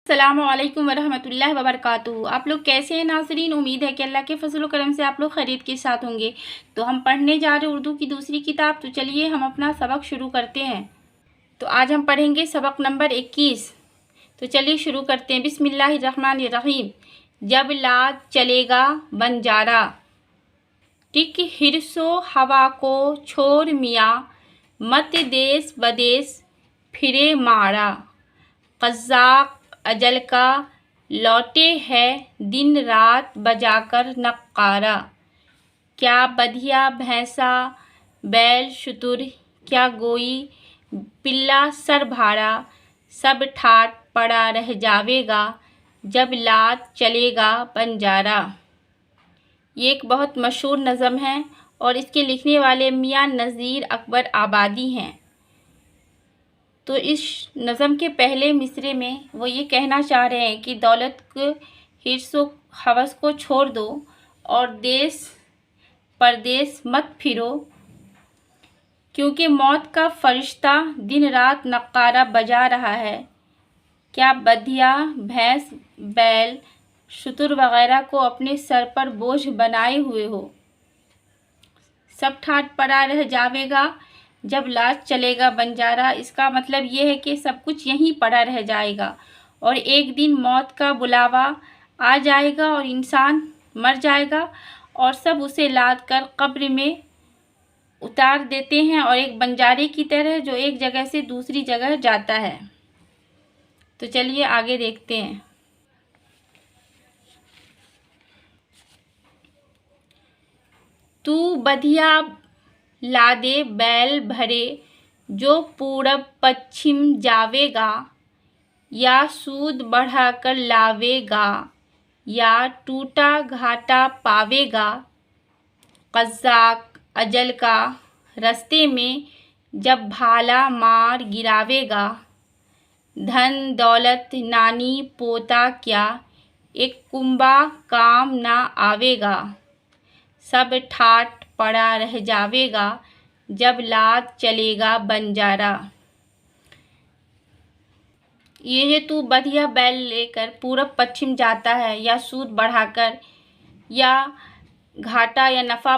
अस्सलामु अलैकुम वरहमतुल्लाहि वबरकातुहू। आप लोग कैसे हैं नाज़रीन? उम्मीद है कि अल्लाह के फजल करम से आप लोग खैरियत के साथ होंगे। तो हम पढ़ने जा रहे हैं उर्दू की दूसरी किताब। तो चलिए हम अपना सबक शुरू करते हैं। तो आज हम पढ़ेंगे सबक नंबर 21। तो चलिए शुरू करते हैं। बिस्मिल्लाहिर्रहमानिर्रहीम। जब लाद चलेगा बंजारा, टिक हिरसो हवा को छोड़ मियाँ, मत देश बदेश फिरे मारा। क़ज़्ज़ाक़ अजल का लौटे है दिन रात बजाकर नक्कारा। क्या बधिया भैंसा बैल शुतुर, क्या गोई पिल्ला सर भारा, सब ठाट पड़ा रह जावेगा जब लाद चलेगा बंजारा। ये एक बहुत मशहूर नज़म है और इसके लिखने वाले मियाँ नज़ीर अकबर आबादी हैं। तो इस नज़म के पहले मिसरे में वो ये कहना चाह रहे हैं कि दौलत के हिर्स व हवस को छोड़ दो और देश परदेश मत फिरो, क्योंकि मौत का फरिश्ता दिन रात नक्कारा बजा रहा है। क्या बधिया भैंस बैल शुतुर वगैरह को अपने सर पर बोझ बनाए हुए हो, सब ठाट पड़ा रह जावेगा जब लाद चलेगा बंजारा। इसका मतलब ये है कि सब कुछ यहीं पड़ा रह जाएगा और एक दिन मौत का बुलावा आ जाएगा और इंसान मर जाएगा और सब उसे लाद कर कब्र में उतार देते हैं और एक बंजारे की तरह जो एक जगह से दूसरी जगह जाता है। तो चलिए आगे देखते हैं। तू बधिया लादे बैल भरे जो पूरब पश्चिम जावेगा, या सूद बढ़ाकर लावेगा या टूटा घाटा पावेगा। क़ज़्ज़ाक़ अजल का रस्ते में जब भाला मार गिरावेगा, धन दौलत नानी पोता क्या एक कुंबा काम ना आवेगा। सब ठाट पड़ा रह जावेगा जब लाद चलेगा बंजारा। ये जो तू बधिया बैल लेकर पूरब पश्चिम जाता है या सूद बढ़ाकर या घाटा या नफ़ा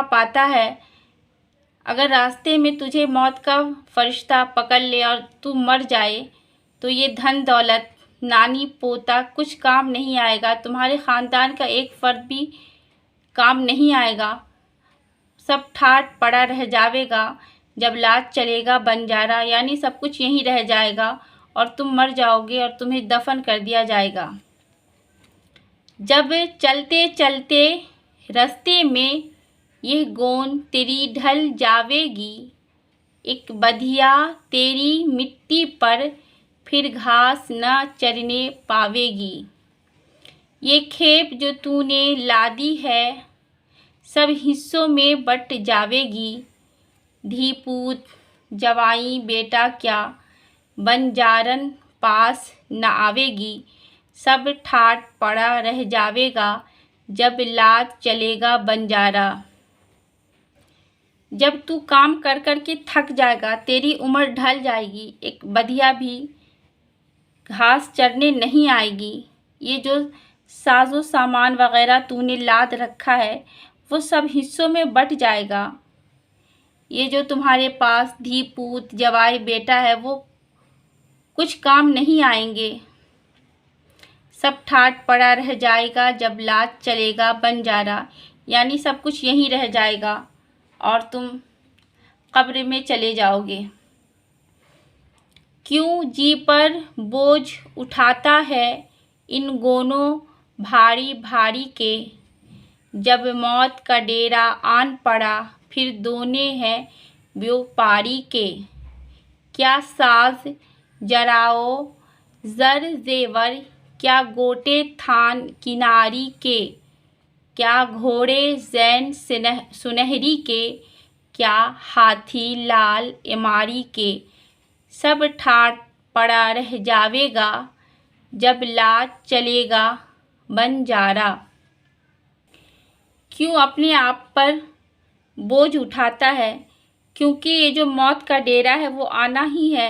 पाता है, अगर रास्ते में तुझे मौत का फरिश्ता पकड़ ले और तू मर जाए तो ये धन दौलत नानी पोता कुछ काम नहीं आएगा। तुम्हारे ख़ानदान का एक फ़र्द भी काम नहीं आएगा। सब ठाट पड़ा रह जावेगा जब लाद चलेगा बंजारा, यानी सब कुछ यहीं रह जाएगा और तुम मर जाओगे और तुम्हें दफन कर दिया जाएगा। जब चलते चलते रास्ते में ये गोंद तेरी ढल जावेगी, एक बधिया तेरी मिट्टी पर फिर घास न चरने पावेगी। ये खेप जो तूने लादी है सब हिस्सों में बट जावेगी। धी पूत जवाई बेटा क्या बंजारन पास न आवेगी, सब ठाट पड़ा रह जावेगा जब लाद चलेगा बंजारा। जब तू काम कर कर के थक जाएगा, तेरी उम्र ढल जाएगी, एक बधिया भी घास चरने नहीं आएगी। ये जो साजो सामान वगैरह तूने लाद रखा है वो सब हिस्सों में बट जाएगा। ये जो तुम्हारे पास धी पूत जवाई बेटा है वो कुछ काम नहीं आएंगे। सब ठाट पड़ा रह जाएगा जब लाद चलेगा बंजारा, यानी सब कुछ यहीं रह जाएगा और तुम कब्र में चले जाओगे। क्यों जी पर बोझ उठाता है इन गोनों भारी भारी के, जब मौत का डेरा आन पड़ा फिर दोने हैं व्यापारी के। क्या साज जराओ ज़र ज़ेवर, क्या गोटे थान किनारी के, क्या घोड़े ज़ैन सुनहरी के, क्या हाथी लाल इमारी के। सब ठाट पड़ा रह जावेगा जब लाद चलेगा बंजारा। क्यों अपने आप पर बोझ उठाता है, क्योंकि ये जो मौत का डेरा है वो आना ही है